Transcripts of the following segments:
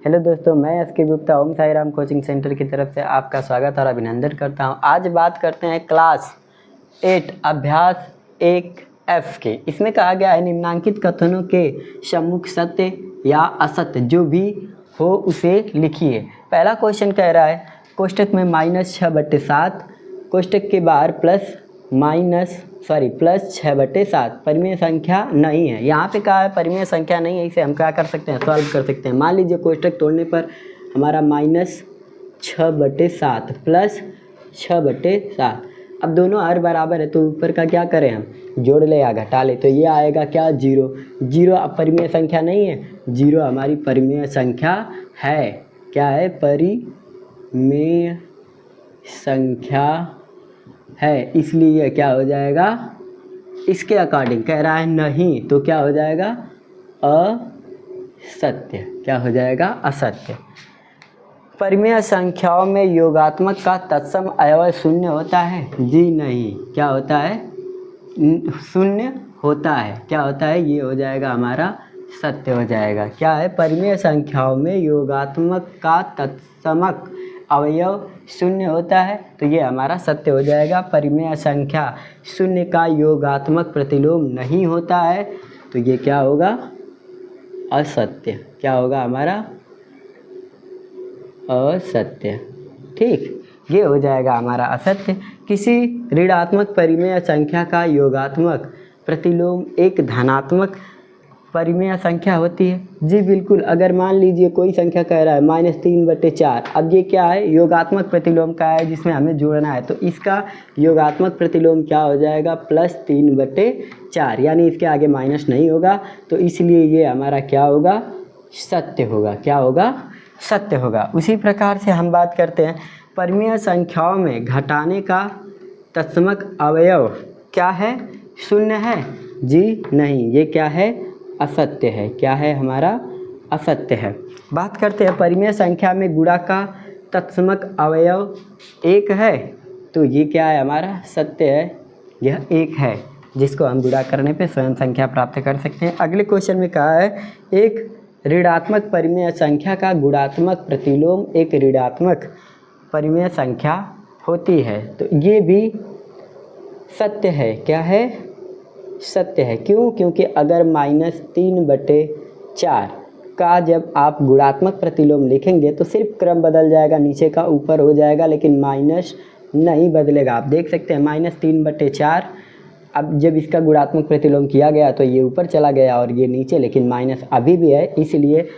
Hello दोस्तों, मैं SK Gupta ओम Sai Ram coaching centre की तरफ से आपका स्वागत और अभिनंदन करता हूं। आज बात करते हैं क्लास 8 अभ्यास 1F के। इसमें कहा गया है निम्नांकित कथनों के सम्मुख सत्य या असत्य जो भी हो उसे लिखिए। पहला क्वेश्चन कह रहा है कोष्टक में -6/7, कोष्टक के बाहर प्लस 6/7 परिमेय संख्या नहीं है। यहाँ पे कहा है परिमेय संख्या नहीं है, इसे हम क्या कर सकते हैं, सॉल्व कर सकते हैं। मान लीजिए कोष्टक तोड़ने पर हमारा -6/7 प्लस 6/7। अब दोनों हर बराबर है तो ऊपर का क्या करें, हम जोड़ ले या घटा ले, तो ये आएगा क्या, 0। अब परिमेय संख्या नहीं है, 0 हमारी परिमेय संख्या है। क्या है, परिमेय संख्या है, इसलिए क्या हो जाएगा, इसके अकॉर्डिंग कह रहा है नहीं, तो क्या हो जाएगा, असत्य। क्या हो जाएगा, असत्य। परिमेय संख्याओं में योगात्मक का तत्सम अवयव शून्य होता है? जी नहीं। क्या होता है, शून्य होता है। क्या होता है, ये हो जाएगा हमारा सत्य हो जाएगा। क्या है, परिमेय संख्याओं में योगात्मक का तत्समक अवयव शून्य होता है, तो ये हमारा सत्य हो जाएगा। परिमेय संख्या शून्य का योगात्मक प्रतिलोम नहीं होता है, तो ये क्या होगा, असत्य। क्या होगा हमारा, असत्य। ठीक, ये हो जाएगा हमारा असत्य। किसी ऋणात्मक परिमेय संख्या का योगात्मक प्रतिलोम एक धनात्मक परिमेय संख्या होती है? जी बिल्कुल। अगर मान लीजिए कोई संख्या कह रहा है -3/4, अब ये क्या है, योगात्मक प्रतिलोम का है जिसमें हमें जोड़ना है, तो इसका योगात्मक प्रतिलोम क्या हो जाएगा, +3/4, यानी इसके आगे माइनस नहीं होगा, तो इसलिए ये हमारा क्या होगा, सत्य होगा। क्या होगा, सत्य होगा। उसी प्रकार से हम बात करते हैं परिमेय संख्याओं में घटाने का तत्समक अवयव क्या है, शून्य है? जी नहीं, ये क्या है, असत्य है। क्या है हमारा, असत्य है। बात करते हैं परिमेय संख्या में गुणा का तत्समक अवयव 1 है, तो ये क्या है हमारा, सत्य है। यह 1 है जिसको हम गुणा करने पे स्वयं संख्या प्राप्त कर सकते हैं। अगले क्वेश्चन में कहा है एक ऋणात्मक परिमेय संख्या का गुणात्मक प्रतिलोम एक ऋणात्मक परिमेय संख्या होती है, तो ये भी सत्य है। क्या है, सत्य है। क्यों, क्योंकि अगर -3/4 का जब आप गुणात्मक प्रतिलोम लिखेंगे तो सिर्फ क्रम बदल जाएगा, नीचे का ऊपर हो जाएगा, लेकिन माइनस नहीं बदलेगा। आप देख सकते हैं -3/4, अब जब इसका गुणात्मक प्रतिलोम किया गया तो ये ऊपर चला गया और ये नीचे, लेकिन माइनस अभी भी है, इसलिए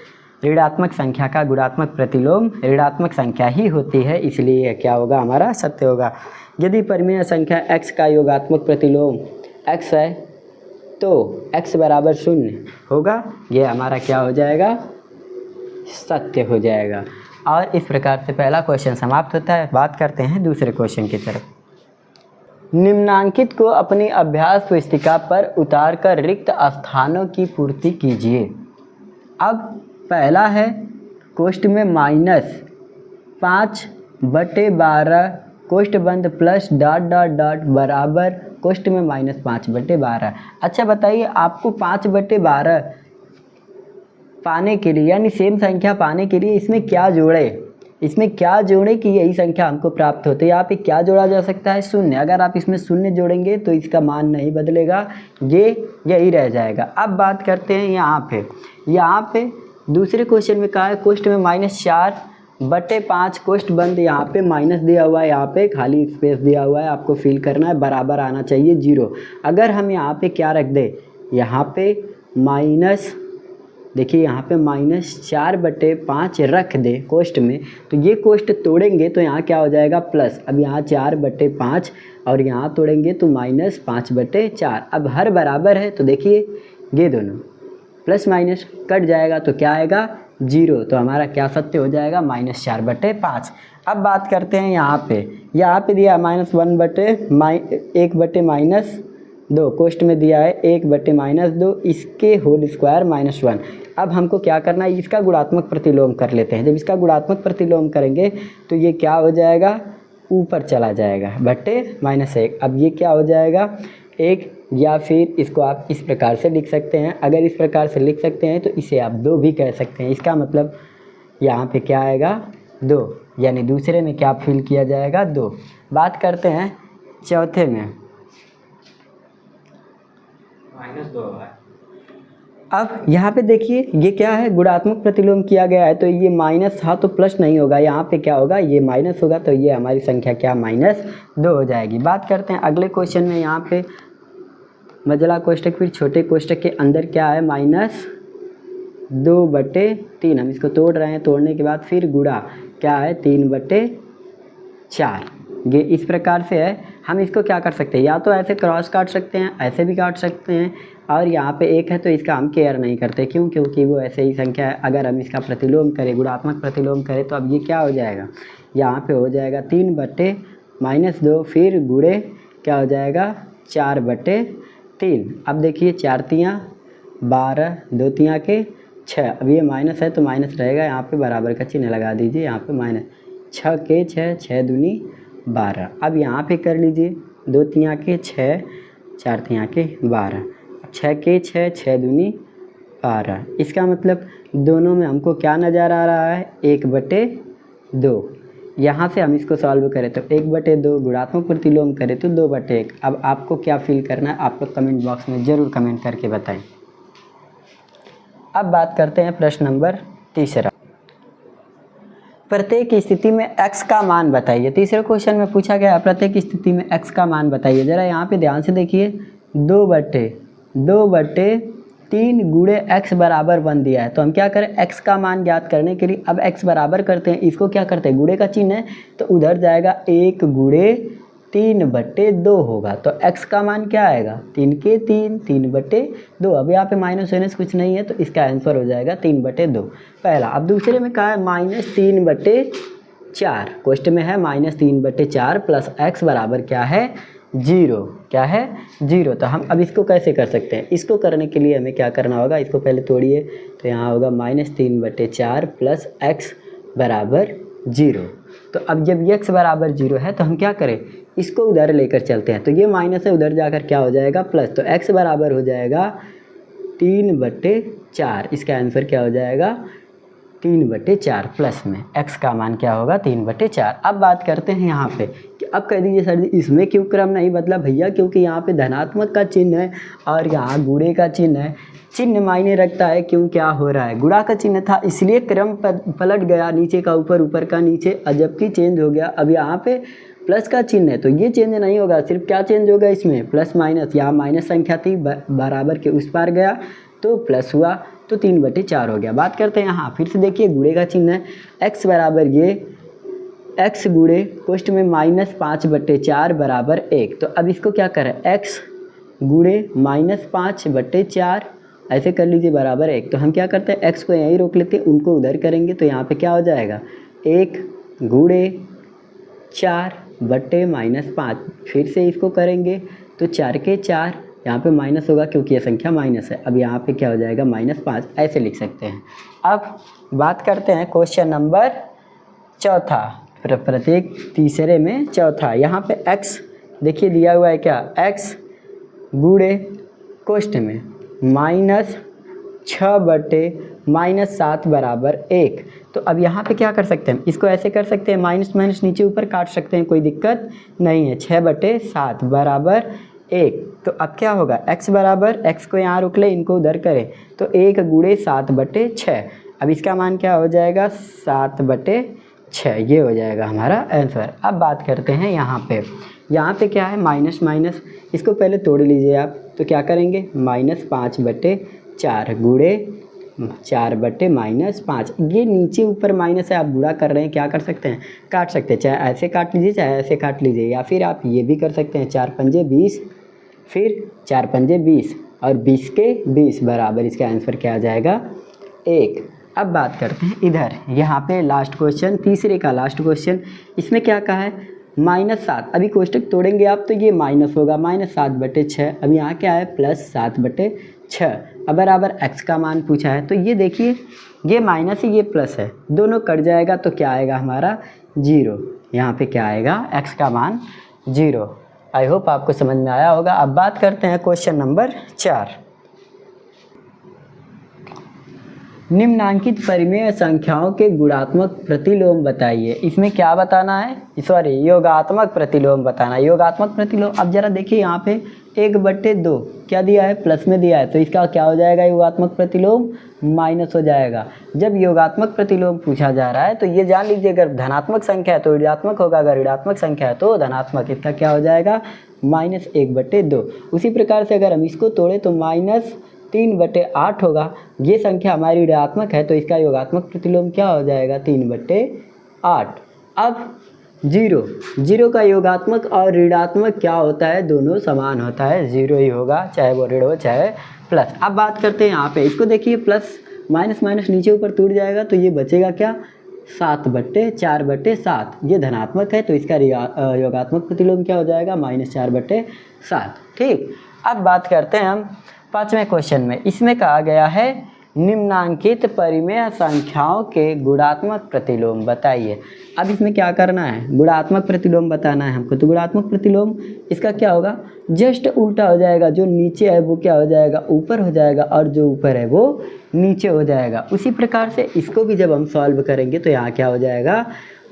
ऋणात्मक संख्या का गुणात्मक प्रतिलोम ऋणात्मक संख्या ही होती है, इसलिए क्या होगा, हमारा सत्य होगा। यदि परिमेय संख्या x का योगात्मक प्रतिलोम x है तो x बराबर 0 होगा, ये हमारा क्या हो जाएगा, सत्य हो जाएगा। और इस प्रकार से पहला क्वेश्चन समाप्त होता है। बात करते हैं दूसरे क्वेश्चन की तरफ। निम्नांकित को अपनी अभ्यास पुस्तिका पर उतारकर रिक्त स्थानों की पूर्ति कीजिए। अब पहला है कोष्ठ में -5/12 कोष्ठ बंद प्लस ... बराबर कोष्ठ में -5/12। अच्छा बताइए, आपको 5/12 पाने के लिए, यानी सेम संख्या पाने के लिए इसमें क्या जोड़े, इसमें क्या जोड़े कि यही संख्या हमको प्राप्त होती है। यहाँ पे क्या जोड़ा जा सकता है, 0। अगर आप इसमें 0 जोड़ेंगे तो इसका मान नहीं बदलेगा, ये यही रह जाएगा। अब बात करते हैं यहाँ पे दूसरे क्वेश्चन में कहा है कोष्ठ में -4/5 कोष्ठ बंद, यहाँ पे माइनस दिया हुआ है, यहाँ पे खाली स्पेस दिया हुआ है, आपको फिल करना है, बराबर आना चाहिए 0। अगर हम यहाँ पे क्या रख दें, यहाँ पे माइनस, देखिए यहाँ पे -4/5 रख दे कोष्ठ में, तो ये कोष्ठ तोड़ेंगे तो यहाँ क्या हो जाएगा, प्लस। अब यहाँ 4/5 और यहाँ तोड़ेंगे तो -5/4। अब हर बराबर है तो देखिए ये दोनों प्लस माइनस कट जाएगा तो क्या आएगा, 0। तो हमारा क्या सत्य हो जाएगा, -4/5। अब बात करते हैं यहाँ पे दिया -1/-2 कोष्ठ में दिया है 1/-2, इसके होल स्क्वायर -1। अब हमको क्या करना है, इसका गुणात्मक प्रतिलोम कर लेते हैं। जब इसका गुणात्मक प्रतिलोम करेंगे तो ये क्या हो जाएगा, ऊपर चला जाएगा, -1। अब ये क्या हो जाएगा, 1, या फिर इसको आप इस प्रकार से लिख सकते हैं। अगर इस प्रकार से लिख सकते हैं तो इसे आप 2 भी कह सकते हैं। इसका मतलब यहाँ पे क्या आएगा 2, यानी दूसरे में क्या फिल किया जाएगा 2। बात करते हैं चौथे में। -2 है। अब यहाँ पे देखिए ये क्या है, गुणात्मक प्रतिलोम किया गया है तो ये माइनस था तो प्लस नहीं होगा, यहाँ पे क्या होगा ये माइनस होगा, तो ये हमारी संख्या क्या -2 हो जाएगी। बात करते हैं अगले क्वेश्चन में। यहाँ पे मझला कोष्ठक फिर छोटे कोष्ठक के अंदर क्या है -2/3। हम इसको तोड़ रहे हैं, तोड़ने के बाद फिर गुणा क्या है 3/4। ये इस प्रकार से है। हम इसको क्या कर सकते हैं, या तो ऐसे क्रॉस काट सकते हैं, ऐसे भी काट सकते हैं, और यहाँ पे 1 है तो इसका हम केयर नहीं करते, क्यों? क्योंकि वो ऐसे ही संख्या है। अगर हम इसका प्रतिलोम करें, गुणात्मक प्रतिलोम करें, तो अब ये क्या हो जाएगा, यहाँ पे हो जाएगा 3/-2, फिर गुणे क्या हो जाएगा 4/3। अब देखिए 4 तियाँ 12, 2 तियाँ के 6। अब ये माइनस है तो माइनस रहेगा, यहाँ पे बराबर का चिन्ह लगा दीजिए, यहाँ पे माइनस 6 के 6, 6 दूनी 12। अब यहाँ पे कर लीजिए 2 तियाँ के 6, 4 तियाँ के 12, 6 के 6, 6 दूनी 12। इसका मतलब दोनों में हमको क्या नज़र आ रहा है 1/2। यहाँ से हम इसको सॉल्व करें तो 1/2, गुणात्मक प्रतिलोम करें तो 2/1। अब आपको क्या फील करना है आप लोग कमेंट बॉक्स में ज़रूर कमेंट करके बताएं। अब बात करते हैं प्रश्न नंबर 3। प्रत्येक स्थिति में x का मान बताइए। तीसरे क्वेश्चन में पूछा गया प्रत्येक स्थिति में x का मान बताइए। ज़रा यहाँ पे ध्यान से देखिए 2/3 गुणे x बराबर 1 दिया है, तो हम क्या करें x का मान ज्ञात करने के लिए अब x बराबर करते हैं, इसको क्या करते हैं गुणे का चिन्ह है तो उधर जाएगा 1 गुणे 3/2 होगा, तो x का मान क्या आएगा 3 के 3, 3/2। अब यहाँ पे माइनस वाइनस कुछ नहीं है तो इसका आंसर हो जाएगा 3/2 पहला। अब दूसरे में कहा है -3/4, क्वेश्चन में है -3/4 प्लस x बराबर क्या है 0, क्या है 0। तो हम अब इसको कैसे कर सकते हैं, इसको करने के लिए हमें क्या करना होगा, इसको पहले तोड़िए तो यहाँ होगा -3/4 प्लस x बराबर 0। तो अब जब x बराबर 0 है तो हम क्या करें, इसको उधर लेकर चलते हैं, तो ये माइनस है उधर जाकर क्या हो जाएगा प्लस, तो x बराबर हो जाएगा 3/4। इसका आंसर क्या हो जाएगा 3/4 प्लस में x का मान क्या होगा 3/4। अब बात करते हैं यहाँ पे कि अब कह दीजिए सर जी इसमें क्यों क्रम नहीं बदला भैया, क्योंकि यहाँ पे धनात्मक का चिन्ह है और यहाँ गुणे का चिन्ह है। चिन्ह मायने रखता है, क्यों क्या हो रहा है, गुणा का चिन्ह था इसलिए क्रम पलट गया, नीचे का ऊपर, ऊपर का नीचे, जबकि चेंज हो गया। अब यहाँ पे प्लस का चिन्ह है तो ये चेंज नहीं होगा, सिर्फ क्या चेंज होगा इसमें प्लस माइनस। यहाँ माइनस संख्या थी बराबर के उस पार गया तो प्लस हुआ तो 3/4 हो गया। बात करते हैं यहाँ फिर से देखिए गुणे का चिन्ह है, x बराबर ये x गुणे पोस्ट में -5/4 बराबर 1। तो अब इसको क्या करें x गुणे -5/4 ऐसे कर लीजिए बराबर 1। तो हम क्या करते हैं x को यहीं रोक लेते हैं, उनको उधर करेंगे तो यहाँ पे क्या हो जाएगा 1 गुणे 4/-5। फिर से इसको करेंगे तो 4 के 4, यहाँ पे माइनस होगा क्योंकि ये संख्या माइनस है। अब यहाँ पे क्या हो जाएगा -5, ऐसे लिख सकते हैं। अब बात करते हैं क्वेश्चन नंबर 4, प्रत्येक तीसरे में चौथा। यहाँ पे x देखिए दिया हुआ है क्या, x गुणे कोष्ठ में -6/-7 बराबर 1। तो अब यहाँ पे क्या कर सकते हैं, इसको ऐसे कर सकते हैं माइनस माइनस नीचे ऊपर काट सकते हैं, कोई दिक्कत नहीं है। 6/7 बराबर 1। तो अब क्या होगा x बराबर, x को यहाँ रोक ले, इनको उधर करें तो 1 गुणे 7/6। अब इसका मान क्या हो जाएगा 7/6, ये हो जाएगा हमारा आंसर। अब बात करते हैं यहाँ पे क्या है माइनस माइनस, इसको पहले तोड़ लीजिए आप, तो क्या करेंगे -5/4 गुणे 4/-5। ये नीचे ऊपर माइनस है, आप गुणा कर रहे हैं, क्या कर सकते हैं काट सकते हैं, चाहे ऐसे काट लीजिए चाहे ऐसे काट लीजिए, या फिर आप ये भी कर सकते हैं 4 पंजे 20, फिर 4 पंजे 20 और 20 के 20 बराबर, इसका आंसर क्या आ जाएगा 1। अब बात करते हैं इधर, यहाँ पे लास्ट क्वेश्चन, तीसरे का लास्ट क्वेश्चन। इसमें क्या कहा है -7। अभी कोष्टक तोड़ेंगे आप तो ये माइनस होगा -7/6। अब यहाँ क्या है +7/6। अब बराबर x का मान पूछा है, तो ये देखिए ये माइनस है ये प्लस है, दोनों कट जाएगा तो क्या आएगा हमारा 0। यहाँ पे क्या आएगा x का मान 0। आई होप आपको समझ में आया होगा। अब बात करते हैं क्वेश्चन नंबर 4। निम्नांकित परिमेय संख्याओं के गुणात्मक प्रतिलोम बताइए। इसमें क्या बताना है, सॉरी योगात्मक प्रतिलोम बताना है। योगात्मक प्रतिलोम, अब जरा देखिए यहाँ पे 1/2 क्या दिया है, प्लस में दिया है, तो इसका क्या हो जाएगा योगात्मक प्रतिलोम, माइनस हो जाएगा। जब योगात्मक प्रतिलोम पूछा जा रहा है तो ये जान लीजिए, अगर धनात्मक संख्या है तो ऋणात्मक होगा, अगर ऋणात्मक संख्या है तो धनात्मक। इसका क्या हो जाएगा, -1/2। उसी प्रकार से अगर हम इसको तोड़े तो -3/8 होगा। ये संख्या हमारी ऋणात्मक है तो इसका योगात्मक प्रतिलोम क्या हो जाएगा, 3/8। अब जीरो का योगात्मक और ऋणात्मक क्या होता है, दोनों समान होता है, जीरो ही होगा, चाहे वो ऋण हो चाहे प्लस। अब बात करते हैं यहाँ पे, इसको देखिए प्लस माइनस माइनस नीचे ऊपर टूट जाएगा तो ये बचेगा क्या, 7/4/7। ये धनात्मक है तो इसका योगात्मक प्रतिलोम क्या हो जाएगा, -4/7। ठीक, अब बात करते हैं हम 5वें क्वेश्चन में। इसमें कहा गया है निम्नांकित परिमेय संख्याओं के गुणात्मक प्रतिलोम बताइए। अब इसमें क्या करना है, गुणात्मक प्रतिलोम बताना है हमको। तो गुणात्मक प्रतिलोम इसका क्या होगा, जस्ट उल्टा हो जाएगा। जो नीचे है वो क्या हो जाएगा, ऊपर हो जाएगा, और जो ऊपर है वो नीचे हो जाएगा। उसी प्रकार से इसको भी जब हम सॉल्व करेंगे तो यहाँ क्या हो जाएगा,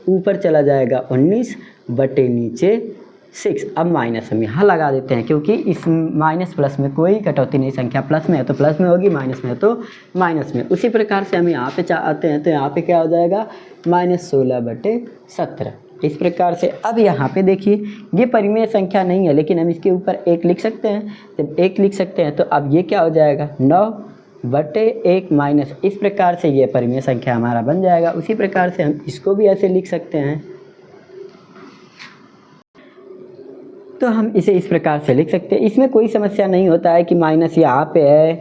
ऊपर चला जाएगा 19 बटे नीचे 6। अब माइनस हम यहाँ लगा देते हैं क्योंकि इस माइनस प्लस में कोई कटौती नहीं, संख्या प्लस में है तो प्लस में होगी, माइनस में है तो माइनस में। उसी प्रकार से हम यहाँ पे चाहते हैं तो यहाँ पे क्या हो जाएगा, -16/17। इस प्रकार से अब यहाँ पे देखिए ये परिमेय संख्या नहीं है लेकिन हम इसके ऊपर 1 लिख सकते हैं। जब 1 लिख सकते हैं तो अब ये क्या हो जाएगा, 9/1 माइनस। इस प्रकार से ये परिमेय संख्या हमारा बन जाएगा। उसी प्रकार से हम इसको भी ऐसे लिख सकते हैं, तो हम इसे इस प्रकार से लिख सकते हैं। इसमें कोई समस्या नहीं होता है कि माइनस यहाँ पे है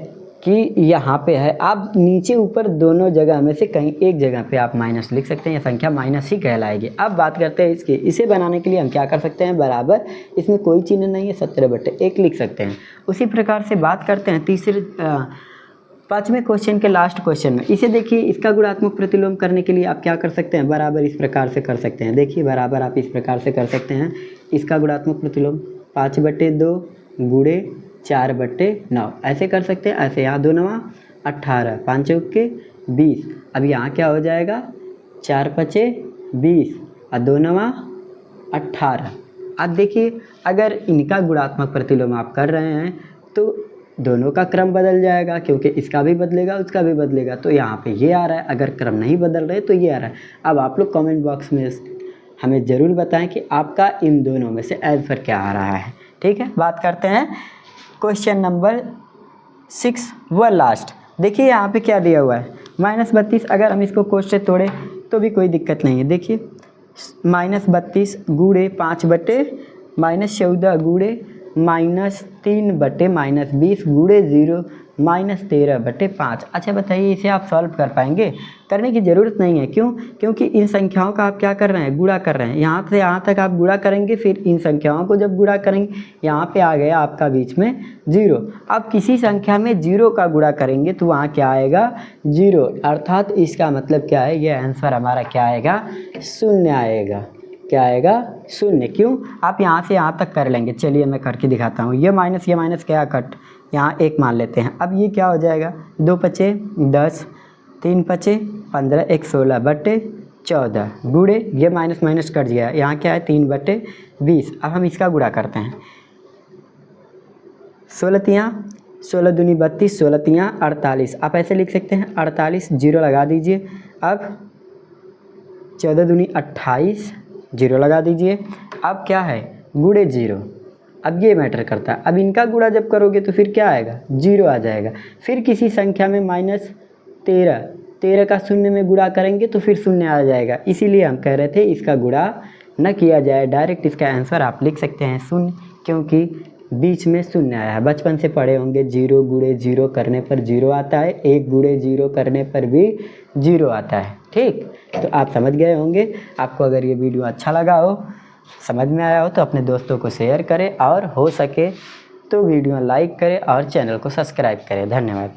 कि यहाँ पे है। आप नीचे ऊपर दोनों जगह में से कहीं एक जगह पे आप माइनस लिख सकते हैं, यह संख्या माइनस ही कहलाएगी। अब बात करते हैं इसकी, इसे बनाने के लिए हम क्या कर सकते हैं, बराबर, इसमें कोई चिन्ह नहीं है, 17/1 लिख सकते हैं। उसी प्रकार से बात करते हैं 5वें क्वेश्चन के लास्ट क्वेश्चन में। इसे देखिए, इसका गुणात्मक प्रतिलोम करने के लिए आप क्या कर सकते हैं, बराबर इस प्रकार से कर सकते हैं। देखिए बराबर आप इस प्रकार से कर सकते हैं। इसका गुणात्मक प्रतिलोम 5/2 गुणे 4/9 ऐसे कर सकते हैं। ऐसे यहाँ 2 9 18, 5 चौके 20। अब यहाँ क्या हो जाएगा, 4 5 20 और 2 9 18। अब देखिए अगर इनका गुणात्मक प्रतिलोम आप कर रहे हैं तो दोनों का क्रम बदल जाएगा, क्योंकि इसका भी बदलेगा उसका भी बदलेगा। तो यहाँ पे ये आ रहा है, अगर क्रम नहीं बदल रहे तो ये आ रहा है। अब आप लोग कमेंट बॉक्स में हमें ज़रूर बताएं कि आपका इन दोनों में से आंसर क्या आ रहा है। ठीक है, बात करते हैं क्वेश्चन नंबर 6 व लास्ट। देखिए यहाँ पे क्या दिया हुआ है, -32। अगर हम इसको कोष्ठ से तोड़े तो भी कोई दिक्कत नहीं है। देखिए -32 गुणे 5/-14 गुणे -3/-20 गुणे 0 -13/5। अच्छा बताइए, इसे आप सॉल्व कर पाएंगे? करने की ज़रूरत नहीं है। क्यों? क्योंकि इन संख्याओं का आप क्या कर रहे हैं, गुणा कर रहे हैं। यहाँ से यहाँ तक आप गुणा करेंगे, फिर इन संख्याओं को जब गुणा करेंगे यहाँ पे आ गया आपका बीच में 0। अब किसी संख्या में 0 का गुणा करेंगे तो वहाँ क्या आएगा, 0। अर्थात इसका मतलब क्या है, ये आंसर हमारा क्या आएगा, 0 आएगा। क्या आएगा, 0। क्यों? आप यहाँ से यहाँ तक कर लेंगे। चलिए मैं करके दिखाता हूँ। ये माइनस क्या कट, यहाँ 1 मान लेते हैं। अब ये क्या हो जाएगा, 2 5 10, 3 5 15, 1 16/14 गुणे, ये माइनस कट गया, यहाँ क्या है 3/20। अब हम इसका गुणा करते हैं। 16 दूनी 32, 16 48। आप ऐसे लिख सकते हैं 48, 0 लगा दीजिए। अब 14 दूनी 28, 0 लगा दीजिए। अब क्या है, गुणे 0। अब ये मैटर करता है। अब इनका गुणा जब करोगे तो फिर क्या आएगा, 0 आ जाएगा। फिर किसी संख्या में -13 का 0 में गुणा करेंगे तो फिर 0 आ जाएगा। इसीलिए हम कह रहे थे इसका गुणा न किया जाए, डायरेक्ट इसका आंसर आप लिख सकते हैं 0, क्योंकि बीच में 0 आया है। बचपन से पढ़े होंगे, 0 गुणे 0 करने पर 0 आता है, 1 गुणे 0 करने पर भी 0 आता है। ठीक, तो आप समझ गए होंगे। आपको अगर ये वीडियो अच्छा लगा हो, समझ में आया हो, तो अपने दोस्तों को शेयर करें और हो सके तो वीडियो लाइक करें और चैनल को सब्सक्राइब करें। धन्यवाद।